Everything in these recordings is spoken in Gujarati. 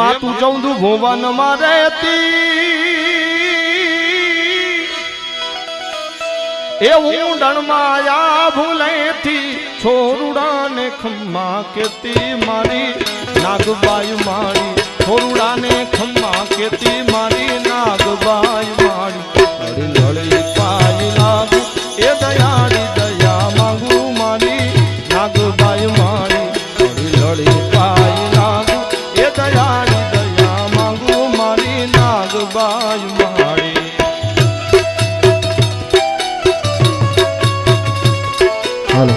માતું 14 ભુવનમાં રહેતી એ ઊંડણમાં આ ભૂલેથી છોરુડાને ખમ્મા કેતી મારી નાગબાઈ મારી છોરુડાને ખમ્મા કેતી મારી નાગબાઈ મારી લડી લડી પાઈ લાગુ એ દયાળી દયા માંગુ મારી નાગબાઈ મારી લડી લડી પાઈ લાગુ એ દયાળી દયા માંગુ મારી નાગબાઈ મારી હાલો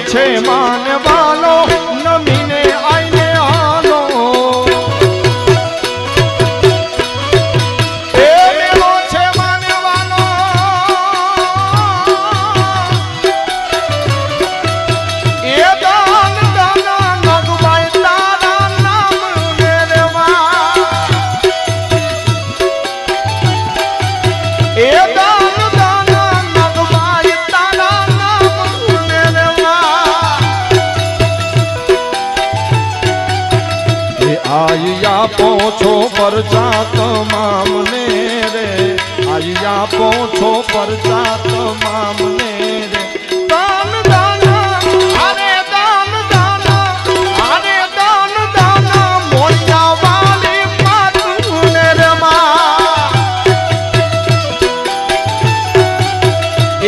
છે માને વાલો નમીને આઈને આલો એ મેળો છે માને વાલો એ દાન દાના નગબાઈ તારા નામ મેરવા એ દાન દાના નગબાઈ તારા નામ મેરવા આયા પહોંચો પરચા તમામને રે આયા પહોંચો પરચા તમામને રે દાન દાના અરે દાન દાના અરે દાન દાના મોયા વાલી માતુને રે માં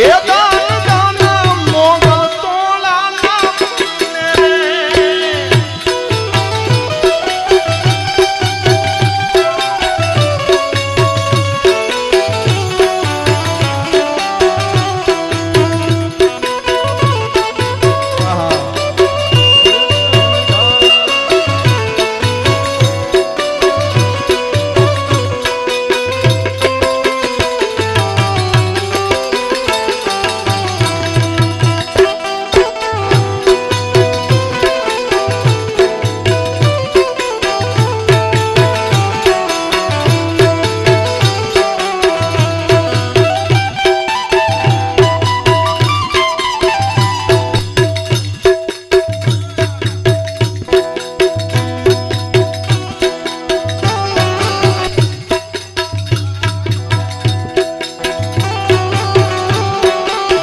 એ દાન દાના મોગલ તોલા નામને રે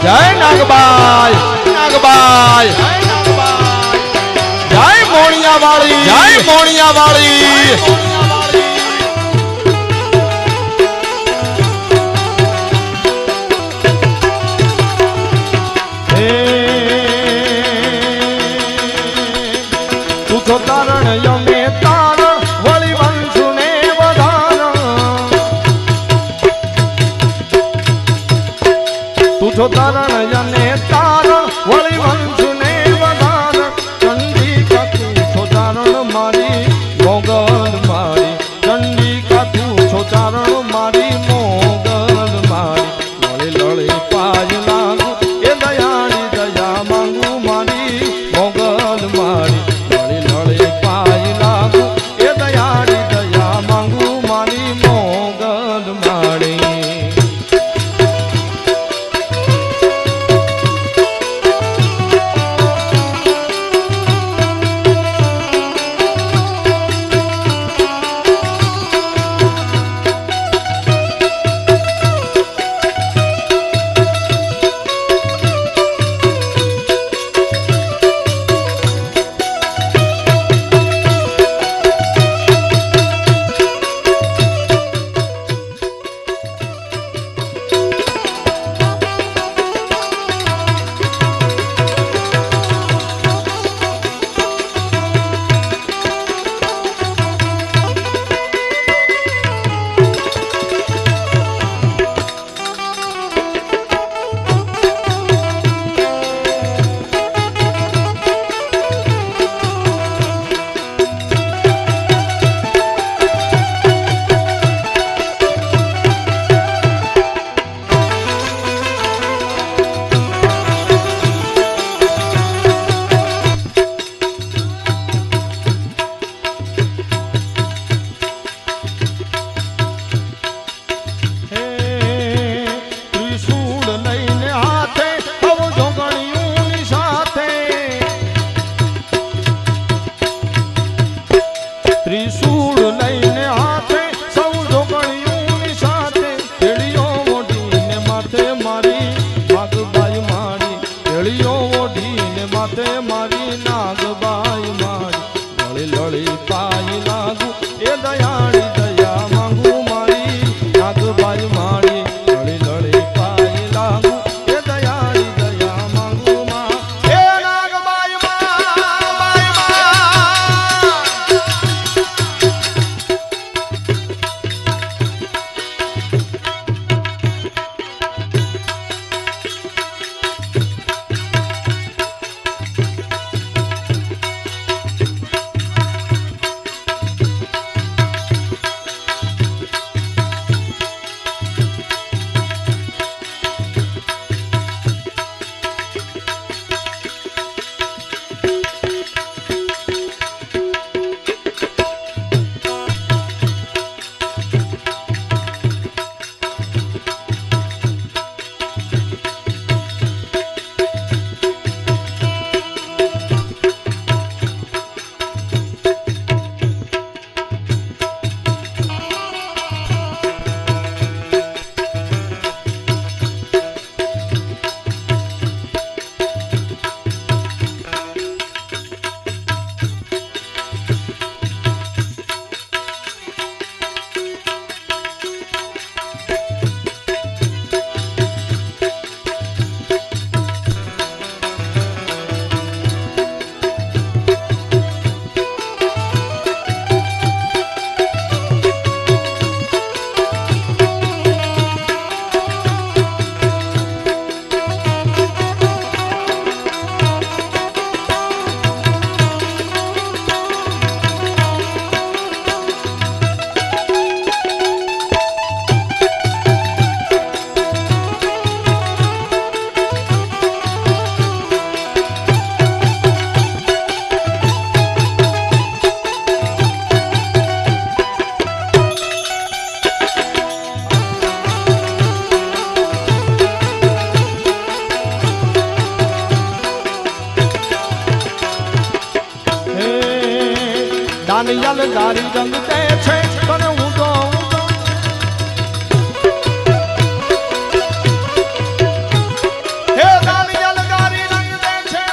જય નાગબાઈ નાગબાઈ જય મોણિયા વાળી જય મોણિયા વાળી તું તો તારણ યમે તારણ વળી વંશુને વધારણ તું તો તારણ યને તારણ વળી વંશુને વધારણ ચંડિકા તું છો તારણ મારી મોગલ મારી ચંડિકા તું છો તારણ મારી મોગલ મારી લળી લળી પાય લાગુ એ દયાળી દયા માંગુ મારી મોગલ મારી લળી લળી પાય લાગુ એ દયાળી દયા માંગુ મારી મોગલ મારી ત્રિશૂળ લઈને હાથે સૌ ઢોકળીઓની સાથે કેળીઓ ઓઢીને માથે મારી નાગબાઈ મારી કેળીઓ ઓઢીને માથે મારી નાગબાઈ મારી લળી લળી પાઈ લાગુ એ દયાળી દયા માંગુ મારી નાગબાઈ મારી લળી લળી પાઈ લાગુ એ દયાળી દયા માંગુ માં એ નાગબાઈ દાનિયલ ગારી રંગ દે છે તને ઊંધો ઊંધો હે દાનિયલ ગારી રંગ દે છે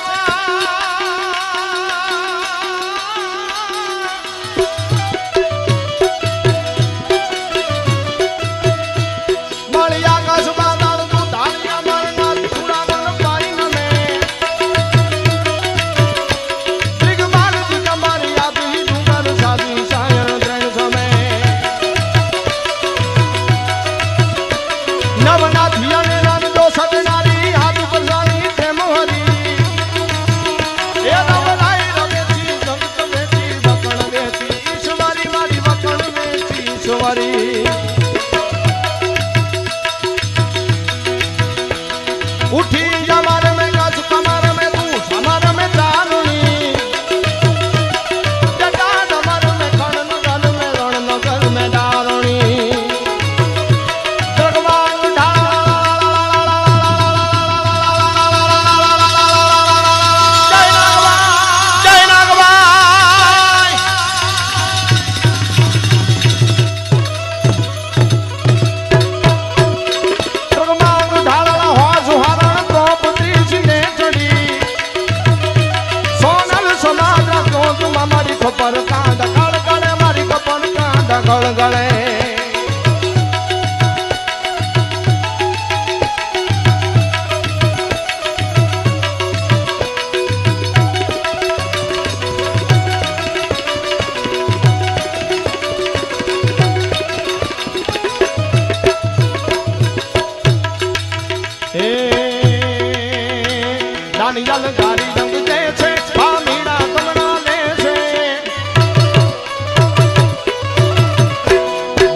મળી આકાશ બાદળ તું ધારિયા મરના થોડા મન પાઈ નમે દિગમાલ દિગમારી આદી ડુંગર સાદી સાયર દ્રણ સમે નવનાથી અને રન દો સગનારી હાથ પરસાની પ્રેમ હરી એ નવનાઈ રમેથી જગત વેચી વકણ વેચી ઈશ્વરી મારી વકણ વેચી ઈશ્વરી उठी जमार में गज कमर में तू समर में दारुणी जटा डमर में खण नगल में रण नगल में दारुणी भगवान जय नागबाई भगवान ढाला हो सुहारा मारी खपर कांड गड़ गड़े मारी खपर कांड गड़ गड़े दानियल गारी रंग दे छे पामीड़ा कमरा ले छे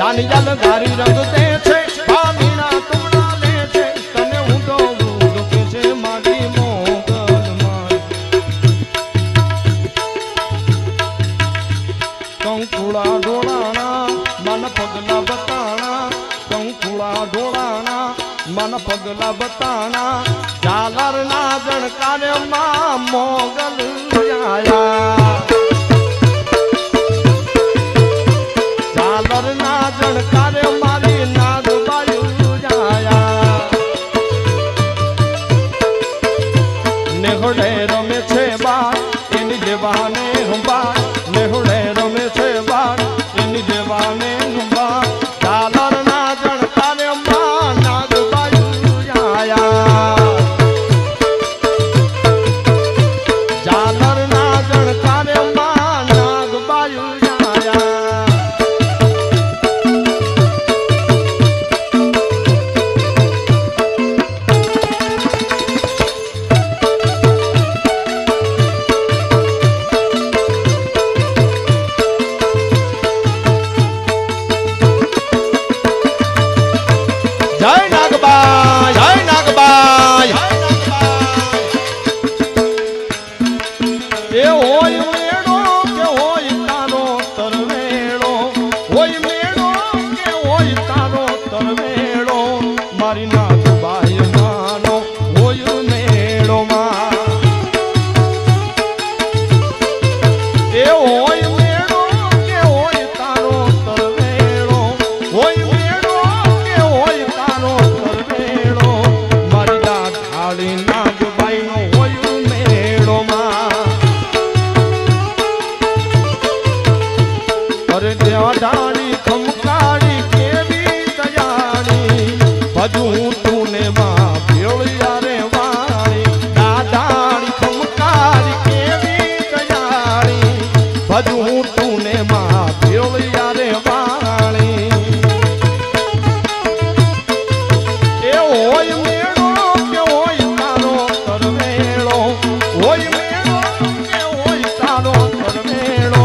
दानियल गारी रंग दे छे पामीड़ा कमरा ले छे तने ऊंधो ऊंधो के छे मारी मोगल मारी कंकुड़ा ढोलाना मन पगला बताना कंकुड़ा ढोलाना मन पगला बताना झालर ना जणकारे मां मोगल आया મારી નાગબાઈ માનો હોય મેળોમાં એ હોય મેળો કે હોય તારો તરવેળો હોય મેળો કે હોય તારો તરવેળો મારી ઢાળી નાગબાઈ નો હોય મેળોમાં અરે દેવા ઢાળી ખમકાળી કેવી દયાળી ભજું તું ને માં ભેળિયા રે વાળી દાદાળી ખમકાળી કેવી દયાળી ભજું તું ને માં ભેળિયા રે વાળી એ હોય મેળો કે હોય તારો તરવેળો હોય મેળો કે હોય તારો તરવેળો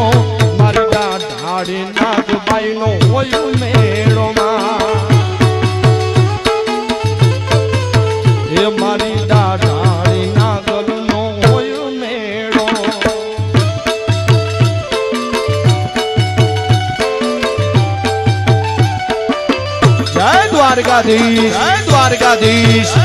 મારી ઢાળી નાગબાઈ નો હોય મેળોમાં એ મારી ઢાળી નાગલ નો હોય મેળો જય દ્વારકાધીશ જય દ્વારકાધીશ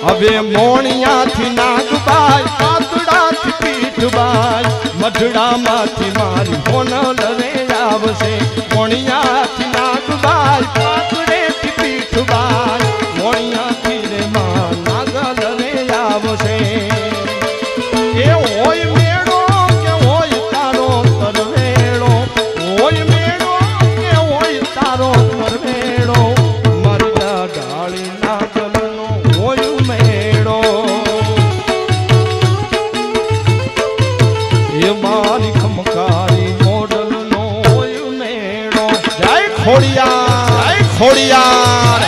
હવે મોણિયાથી નાગબાઈ પાતળાથી પીઠબાઈ મઢડામાંથી મારી હોનલ રે આવશે મોણિયાથી નાગબાઈ પાતળેથી પીઠબાઈ મોણિયાથી રે માં નાગલ રે આવશે એ હોય મેળો કે હોય તારો તરવેળો હોય મેળો કે હોય તારો તરવેળો મારી ઢાળી નાગલનો હોય મેળો એ મારી ખમકારી મોડલ નો હોય મેળો જય ખોડિયાર જય ખોડિયાર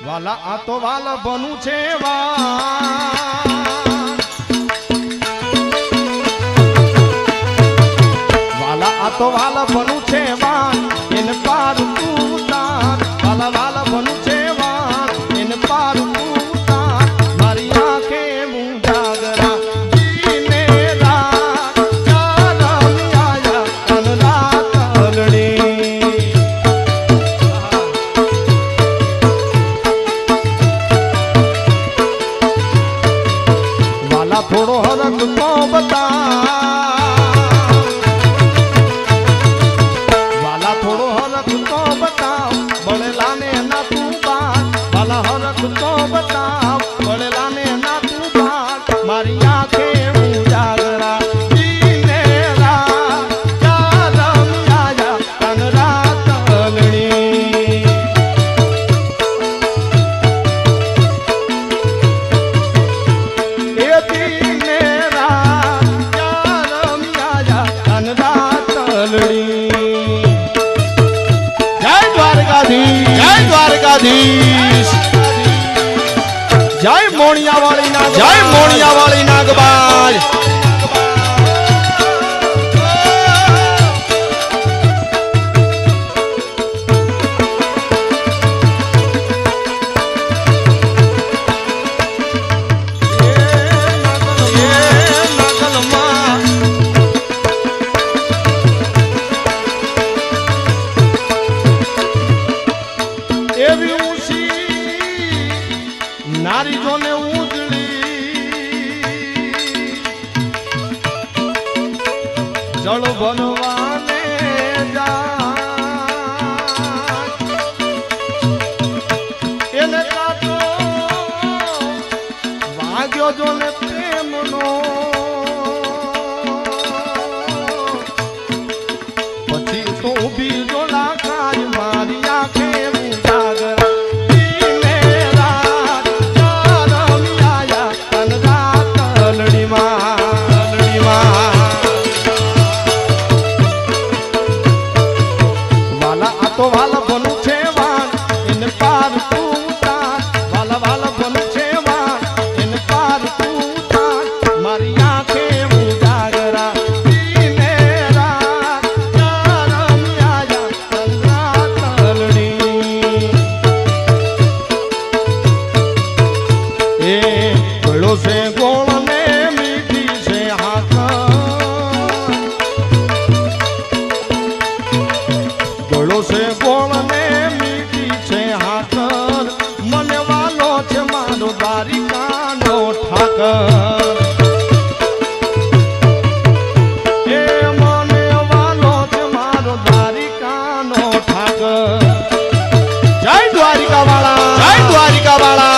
વાલા આ તો વાલા બનું છે વાલા આ તો વાલા બનું છે વાન એને પાર ઉતાર વાલા વાલા બનું છે વાન એને પાર ઉતાર મારી આંખે મુજાગરા જીને રાત ચાલમ આયા કન રાત અલડી વાલા થોડો હરક તો બતા મારી આંખે ઉજાગરા દિને રાત ચારમ આયા તન રાત અલણી એ દિને રાત ચારમ આયા તન રાત અલણી જય દ્વારકાધીશ જય દ્વારકાધીશ જય મોણિયાવાળી નાગબાજ એવી ઊંચી નારી જોને જળ ભરવાને એને કાતો વાગ્યો જો ને પ્રેમનો પછી તો ઉભી જો લાખાય મારી આંખે ઉજાગરા દિને રાત ચારમ આયા તન રાત અલડીમાં તો વાલ બનું છે વાન એને પાર તું તાર વાલ બનું છે વાન એને પાર તું તાર મારી આંખે ઉજાગરા દિને રાત ચારમ આયા તન રાત અલણી એ ગળો છે ગોળ ને મીઠી છે હાથ ગળો છે ગોળ ને મીઠી છે હાકર મને વાલો છે મારો દ્વારિકાનો ઠાકર એ મને વાલો છે મારો દ્વારિકાનો ઠાકર જય દ્વારિકાવાળા જય દ્વારિકાવાળા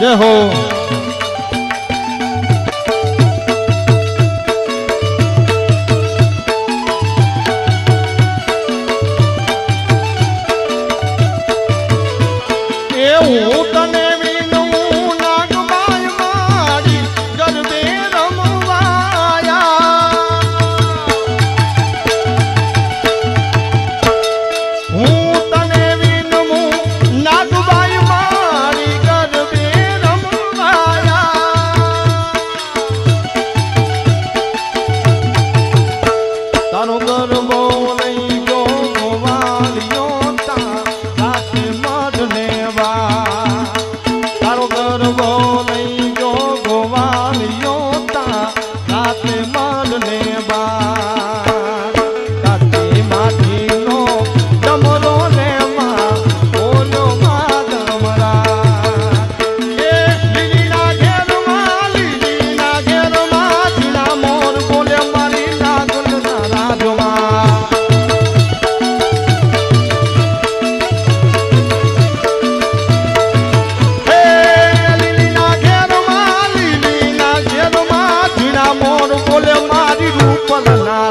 જય હો હું તને વિનું નાગબાઈ મારી ગરબે રમવાયા હું તને વિનું નાગબાઈ મારી ગરબે રમવાયા તારો ગરબો લઈ ગયો ગોવાલિયો તા રાતે મઢને તારો ગરબો લઈ ગયો ગોવાલિયો તા રાતે મઢને રાતે માટીનો ડમરો ને માં બોલો માં ડમરા એ લીલીના ઘેરમાં જીણા મોર બોલે મારી નાગુલના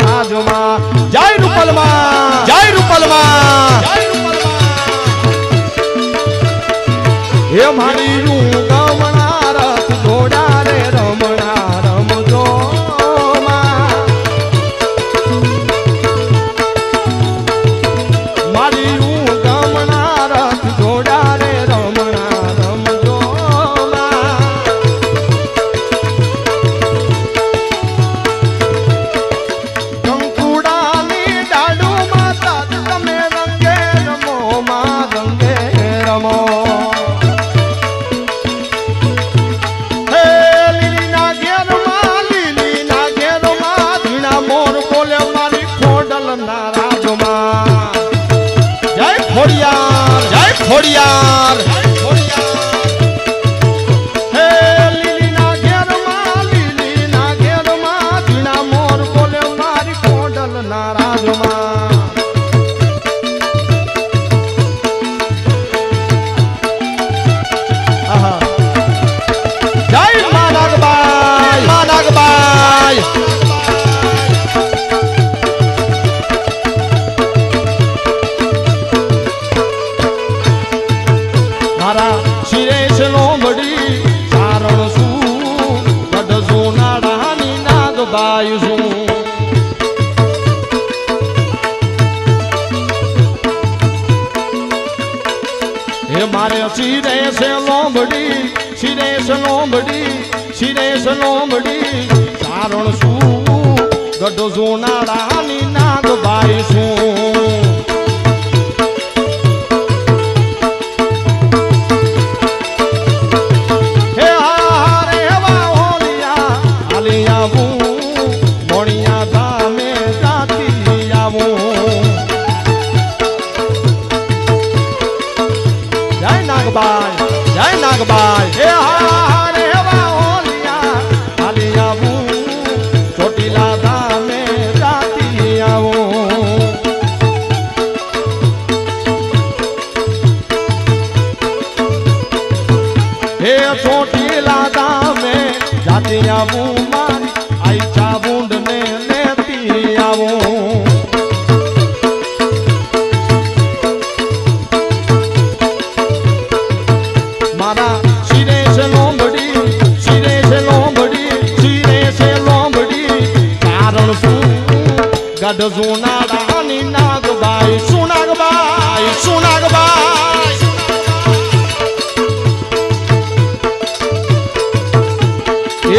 રાજમાં જય રૂપલમાં જય રૂપલમાં હે મારી રૂ ગમણા રથ ઘોડા રે રમણા રમજો મારી રૂ ગમણા રથ ઘોડા રે રમણા રમજો ખોડિયાર હે લીલીના ઘેરમાં ઝીણા મોર બોલે મારી ખોડલના રાજમાં જય મા નાગબાઈ મા નાગબાઈ મારે શિરે છે લોંબડી ચારણ શું ગઢ સોનાડાની નાગબાઈ શું હે હારે વા હોલિયા હાલી આવું મોણિયા ધામે જાતી આવું જય નાગબાઈ હે હારે વા હોલિયા હાલી આવું ચોટીલા ધામે જાતી આવું હે ચોટીલા ધામે જાતી આવું મારી આઈ ચાબુંડ ને લેતી આવું મારા શિરે છે લોંબડી કારણ શું ગઢ સોનાડાની નાગબાઈ સુનાગબાઈ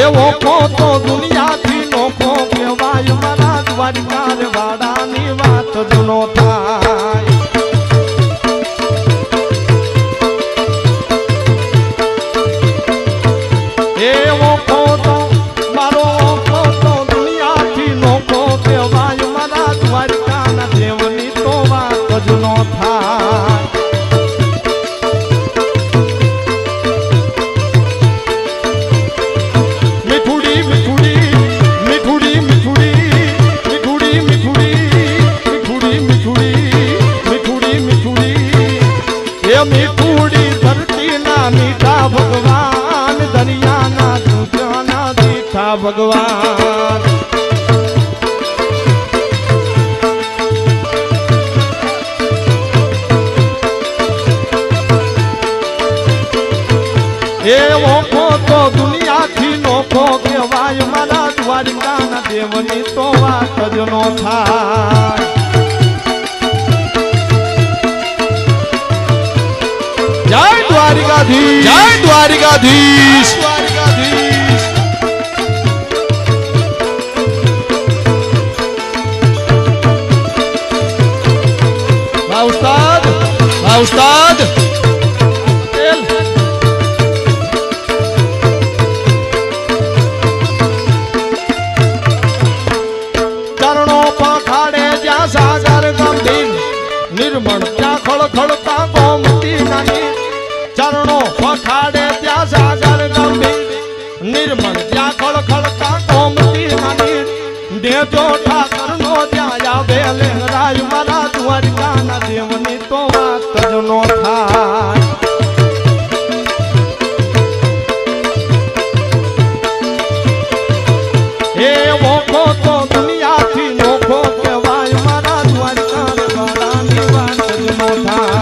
એવો તો દુનિયાથી નોખો કહેવાય મારા દ્વારકા વાડાની વાત જૂનો થાય એવો તો મારો તો દુનિયાથી નોખો કહેવાય મારા દ્વારકાના દેવની તો વાત જૂનો થાય મીઠુડી મારા ભગવાન. એવો તો દુનિયાથી નોખો કહેવાય મારા દ્વારિકાના દેવની તો વાત જ નો થાય. જય દ્વારિકાધીશ, જય દ્વારિકાધીશ, દ્વારિકાધીશ. વાહ ઉસ્તાદ, વાહ ઉસ્તાદ. સાગર ગંભીર નિર્મળ ત્યાં ખળખળતા ગોમતી નાની. ચરણો પખાડે ત્યાં સાગર ગંભીર નિર્મળ ત્યાં ખળખળતા ગોમતી નાની. દેજો ઠાકર નો ત્યાં આવે લહેરાય મારા દ્વારિકાના દેવની તો વાત જ નો થાય. એ ઓખો તો દુનિયાથી નોખો કહેવાય મારા દ્વારિકા વાળાની વાત જ નો થાય.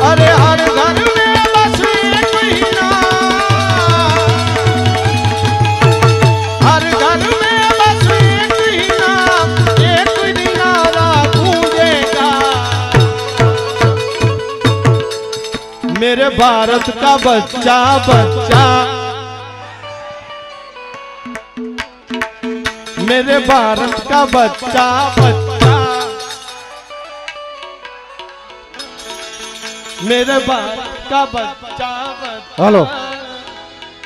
અરે હર ઘર મેં બસે મહિના, હર ઘર મેં બસે મહિના, એક દિનારા गूंजेगा. मेरे भारत का बच्चा बच्चा, मेरे भारत का बच्चा बच्चा, मेरे भारत का बच्चा बच्चा. હાલો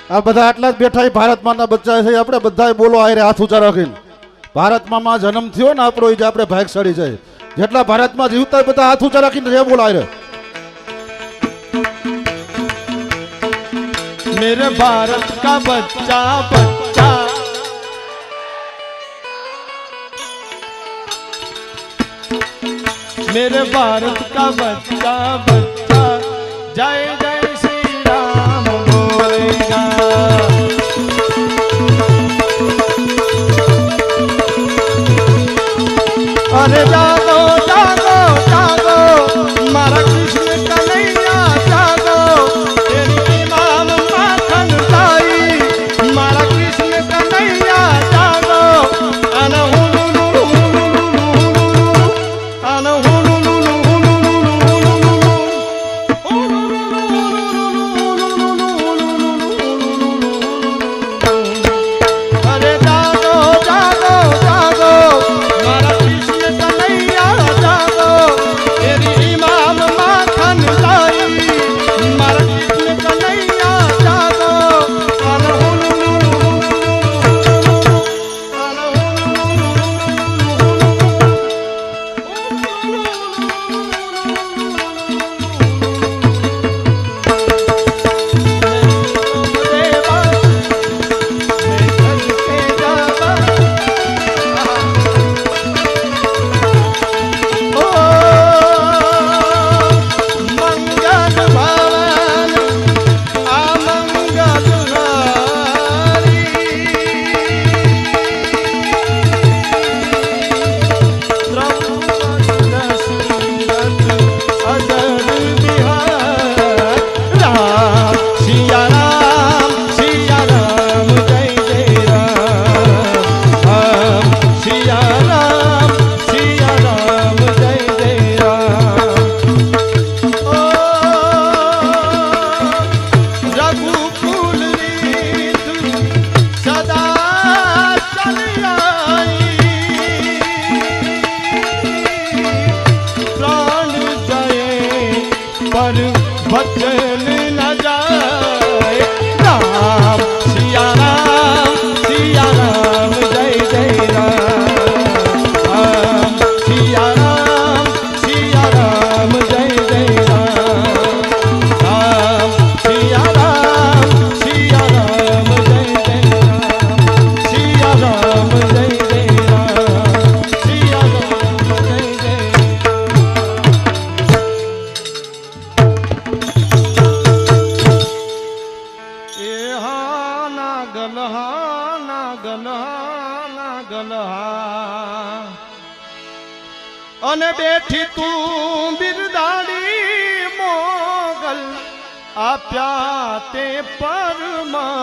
આ બધા આટલા જ બેઠા ભારતમાં ના બચ્ચા છે. આપણે બધાય બોલો આયરે હાથ ઊંચા રાખીને. ભારતમાં માં જન્મ થયો ને આપણો એ જ આપણે ભાગશાળી છે. જેટલા ભારતમાં જીવતા બધા હાથ ઊંચા રાખીને રે બોલો આયરે. मेरे भारत का बच्चा बच्चा, मेरे भारत का बच्चा बच्चा, जय जय श्री राम बोलेगा. अरे जागो जागो जागो मारा कृष्ण कन्हैया जागो. तेरी इमाम माखन लाई मारा कृष्ण कन्हैया जागो. अन हुलुलु अन हुलुलु अरे जागो जागो जागो मारा कृष्ण कन्हैया जागो. तेरी इमाम माखन लाई मारा कृष्ण कन्हैया जागो. अन हुलुलु अन मंगल भवन अमंगल हारी. अजर बिहार राम सिया राम जय जय राम. सिया राम जय जय राम. ओ रघुकुल रीत सदा चल आई. प्राण जाए पर वचन न जाए. राम सिया राम जय जय राम. सिया राम जय जय राम. सिया राम जय जय राम. सिया राम जय जय राम. सिया राम जय जय. અને બેઠી તું બિરદાડી મોગલ આપ્યા તે પરમાણજો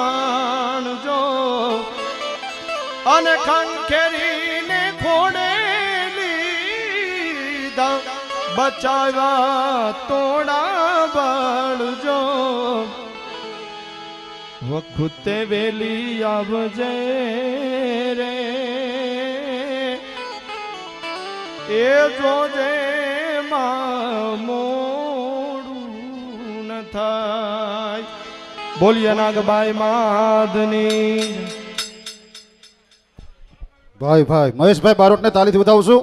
અને ખંખેરીને ખોડે લીધા બચાવ્યા તોડા બળજો વખતે વેલી આવજે રે એ જોજે માં મોડું ન થાય. બોલીએ નાગબાઈ માદની. ભાઈ મહેશભાઈ બારોટને તાલીથી બતાવું છું.